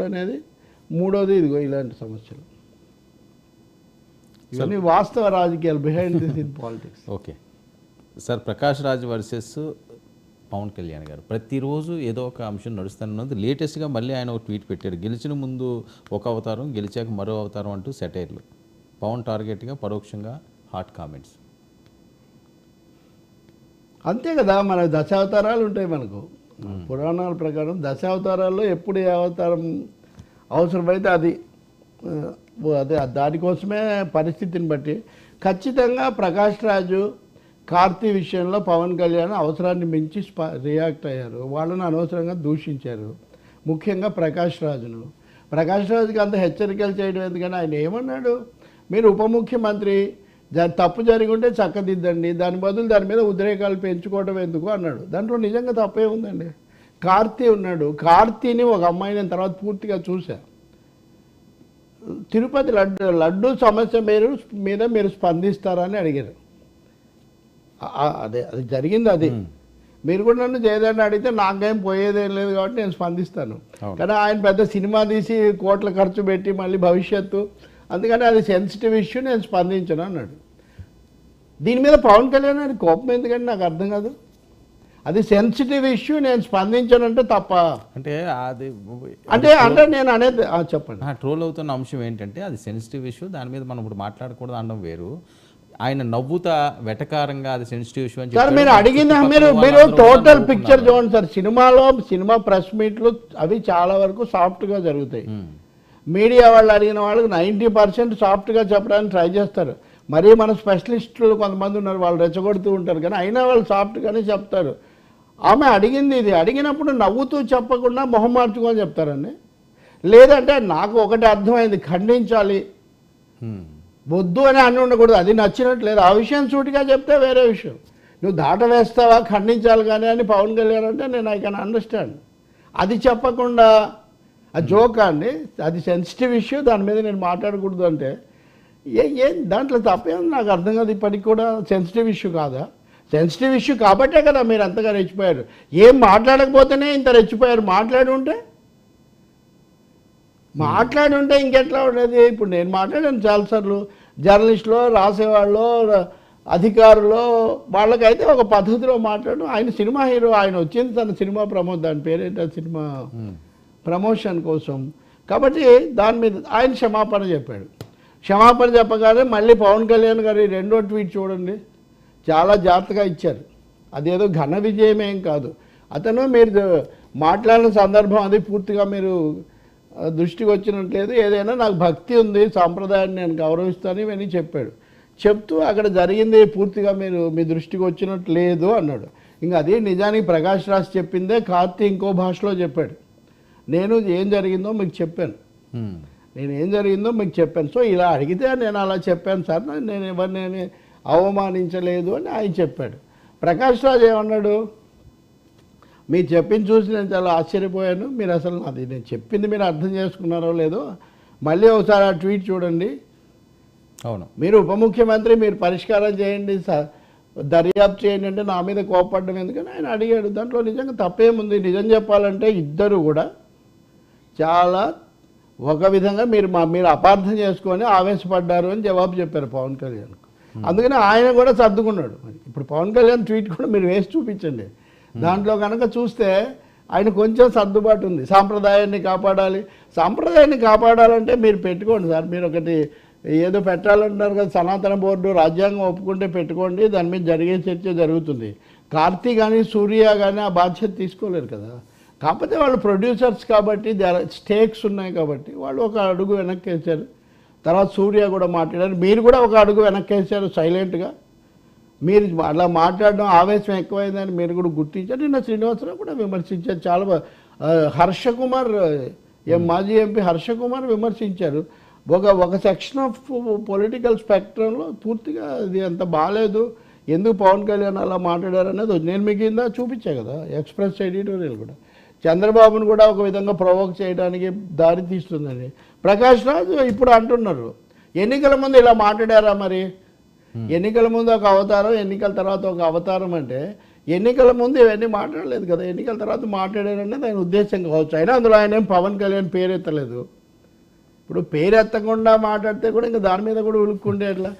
అనేది, మూడోది ఇదిగో ఇలాంటి సమస్యలు. ఇవన్నీ వాస్తవ రాజకీయాలు, behind this in politics. Okay sir, Prakash Raj versus Pawan Kalyan గారు ప్రతిరోజు ఏదో ఒక అంశం నడుస్తున్నది. లేటెస్ట్గా మళ్ళీ ఆయన ఒక ట్వీట్ పెట్టాడు, గెలిచిన ముందు ఒక అవతారం, గెలిచాక మరో అవతారం అంటూ సెటైర్లు. పవన్ టార్గెట్గా పరోక్షంగా హాట్ కామెంట్స్. అంతే కదా, మన దశావతారాలు ఉంటాయి మనకు పురాణాల ప్రకారం. దశావతారాల్లో ఎప్పుడు ఏ అవతారం అవసరమైతే అది అదే దానికోసమే పరిస్థితిని బట్టి ఖచ్చితంగా ప్రకాష్ రాజు కార్తీ విషయంలో పవన్ కళ్యాణ్ అవసరాన్ని మించి రియాక్ట్ అయ్యారు. వాళ్ళని అనవసరంగా దూషించారు, ముఖ్యంగా ప్రకాష్ రాజును. ప్రకాష్ రాజుకి అంత హెచ్చరికలు చేయడం ఎందుకని, ఆయన ఏమన్నాడు, మీరు ఉప ముఖ్యమంత్రి, తప్పు జరిగి ఉంటే చక్కదిద్దండి, దాని బదులు దాని మీద ఉద్రేకాలు పెంచుకోవడం ఎందుకు అన్నాడు. దాంట్లో నిజంగా తప్పే ఉందండి. కార్తీ ఉన్నాడు, కార్తీని ఒక అమ్మాయి నేను తర్వాత పూర్తిగా చూసా. తిరుపతి లడ్డు సమస్య మీద మీరు స్పందిస్తారని అడిగారు. అదే అది జరిగింది. అది మీరు కూడా నన్ను చేయదని అడిగితే నాకేం పోయేదేం లేదు కాబట్టి నేను స్పందిస్తాను. కానీ ఆయన పెద్ద సినిమా తీసి కోట్ల ఖర్చు పెట్టి మళ్ళీ భవిష్యత్తు, అందుకని అది సెన్సిటివ్ ఇష్యూ, నేను స్పందించను అన్నాడు. దీని మీద పవన్ కళ్యాణ్ గారి కోపం ఎందుకంటే నాకు అర్థం కాదు. అది సెన్సిటివ్ ఇష్యూ, నేను స్పందించనంటే తప్ప అంటే అది అంటే నేను అనేది చెప్పండి. ట్రోల్ అవుతున్న అంశం ఏంటంటే అది సెన్సిటివ్ ఇష్యూ, దాని మీద మనం ఇప్పుడు మాట్లాడకూడదు అనడం వేరు. ఆయన నవ్వుతా వెటకారంగా అది సెన్సిటివ్ ఇష్యూ అని సార్ మీరు అడిగిన మీరు టోటల్ పిక్చర్ చూడండి సార్. సినిమా ప్రెస్ మీట్లు అవి చాలా వరకు సాఫ్ట్గా జరుగుతాయి. మీడియా వాళ్ళు అడిగిన వాళ్ళకి 90% సాఫ్ట్గా చెప్పడానికి ట్రై చేస్తారు. మరీ మన స్పెషలిస్టులు కొంతమంది ఉన్నారు, వాళ్ళు రెచ్చగొడుతూ ఉంటారు, కానీ అయినా వాళ్ళు సాఫ్ట్గానే చెప్తారు. ఆమె అడిగింది ఇది, అడిగినప్పుడు నవ్వుతూ చెప్పకుండా మొహం మార్చుకొని చెప్తారండి. లేదంటే నాకు ఒకటి అర్థమైంది, ఖండించాలి, వద్దు అని అని ఉండకూడదు, అది నచ్చినట్టు లేదు. ఆ విషయం సూటిగా చెప్తే వేరే విషయం. నువ్వు దాట వేస్తావా, ఖండించాలి కానీ అని పవన్ కళ్యాణ్ అంటే నేను ఐ కెన్ అండర్స్టాండ్. అది చెప్పకుండా అది జోక్ అండి, అది సెన్సిటివ్ ఇష్యూ, దాని మీద నేను మాట్లాడకూడదు అంటే ఏం దాంట్లో తప్పేమో నాకు అర్థం కాదు. ఇప్పటికి కూడా సెన్సిటివ్ ఇష్యూ కాదా? సెన్సిటివ్ ఇష్యూ కాబట్టే కదా మీరు అంతగా రెచ్చిపోయారు. ఏం మాట్లాడకపోతేనే ఇంత రెచ్చిపోయారు. మాట్లాడి ఉంటే ఇంకెట్లా ఉండేది? ఇప్పుడు నేను మాట్లాడాను చాలాసార్లు. జర్నలిస్టులో, రాసేవాళ్ళు, అధికారులు, వాళ్ళకైతే ఒక పద్ధతిలో మాట్లాడడం. ఆయన సినిమా హీరో, ఆయన వచ్చింది తన సినిమా దాని పేరేంటి, సినిమా ప్రమోషన్ కోసం. కాబట్టి దాని మీద ఆయన క్షమాపణ చెప్పాడు. క్షమాపణ చెప్పగానే మళ్ళీ పవన్ కళ్యాణ్ గారి రెండో ట్వీట్ చూడండి, చాలా జాగ్రత్తగా ఇచ్చారు. అదేదో ఘన విజయమేం కాదు. అతను మీరు మాట్లాడిన సందర్భం అది పూర్తిగా మీరు దృష్టికి వచ్చినట్లేదు. ఏదైనా నాకు భక్తి ఉంది, సాంప్రదాయాన్ని నేను గౌరవిస్తాను ఇవన్నీ చెప్పాడు. చెప్తూ అక్కడ జరిగింది పూర్తిగా మీ దృష్టికి వచ్చినట్టు లేదు అన్నాడు. ఇంకా అది నిజానికి ప్రకాష్ రాజ్ చెప్పిందే కార్తీ ఇంకో భాషలో చెప్పాడు. నేను ఏం జరిగిందో మీకు చెప్పాను, సో ఇలా అడిగితే నేను అలా చెప్పాను సార్, నేను ఎవరిని అవమానించలేదు అని ఆయన చెప్పాడు. ప్రకాష్ రాజ్ ఏమన్నాడు, మీరు చెప్పింది చూసి నేను చాలా ఆశ్చర్యపోయాను, మీరు అసలు అది నేను చెప్పింది మీరు అర్థం చేసుకున్నారో లేదో మళ్ళీ ఒకసారి ఆ ట్వీట్ చూడండి. అవును, మీరు ఉప ముఖ్యమంత్రి, మీరు పరిష్కారం చేయండి, దర్యాప్తు చేయండి అంటే నా మీద కోపడడం ఎందుకని ఆయన అడిగాడు. దాంట్లో నిజంగా తప్పేముంది? నిజం చెప్పాలంటే ఇద్దరు కూడా చాలా ఒక విధంగా మీరు అపార్థం చేసుకొని ఆవేశపడ్డారు అని జవాబు చెప్పారు పవన్ కళ్యాణ్. అందుకని ఆయన కూడా సర్దుకున్నాడు. ఇప్పుడు పవన్ కళ్యాణ్ ట్వీట్ కూడా మీరు వేసి చూపించండి. దాంట్లో కనుక చూస్తే ఆయన కొంచెం సర్దుబాటు ఉంది. సాంప్రదాయాన్ని కాపాడాలంటే మీరు పెట్టుకోండి సార్. మీరు ఒకటి ఏదో పెట్టాలంటున్నారు కదా, సనాతన బోర్డు, రాజ్యాంగం ఒప్పుకుంటే పెట్టుకోండి, దాని మీద జరిగే చర్చ జరుగుతుంది. కార్తీ కానీ సూర్య కానీ ఆ బాధ్యత తీసుకోలేరు కదా. కాకపోతే వాళ్ళు ప్రొడ్యూసర్స్ కాబట్టి, స్టేక్స్ ఉన్నాయి కాబట్టి వాళ్ళు ఒక అడుగు వెనక్కి వేశారు. తర్వాత సూర్య కూడా మాట్లాడారు, మీరు కూడా ఒక అడుగు వెనక్కి వేశారు సైలెంట్గా. మీరు అలా మాట్లాడడం ఆవేశం ఎక్కువైందని మీరు కూడా గుర్తించారు. నిన్న శ్రీనివాసరావు కూడా విమర్శించారు. చాలా హర్షకుమార్, మాజీ ఎంపీ హర్షకుమార్ విమర్శించారు. ఒక సెక్షన్ ఆఫ్ పొలిటికల్ స్పెక్ట్రంలో పూర్తిగా ఇది అంత బాగాలేదు, ఎందుకు పవన్ కళ్యాణ్ అలా మాట్లాడారు అనేది నేను మీకు కింద చూపించా కదా, ఎక్స్ప్రెస్ ఎడిటోరియల్ కూడా. చంద్రబాబును కూడా ఒక విధంగా ప్రొవోక్ చేయడానికి దారి తీస్తుందని ప్రకాష్ రాజ్ ఇప్పుడు అంటున్నారు. ఎన్నికల ముందు ఇలా మాట్లాడారా మరి? ఎన్నికల ముందు ఒక అవతారం, ఎన్నికల తర్వాత ఒక అవతారం అంటే ఎన్నికల ముందు ఇవన్నీ మాట్లాడలేదు కదా, ఎన్నికల తర్వాత మాట్లాడారనేది ఆయన ఉద్దేశం కావచ్చు. అయినా అందులో ఆయన ఏం పవన్ కళ్యాణ్ పేరెత్తలేదు. ఇప్పుడు పేరెత్తకుండా మాట్లాడితే కూడా ఇంకా దాని మీద కూడా ఉలుక్కుండే ఎట్లా.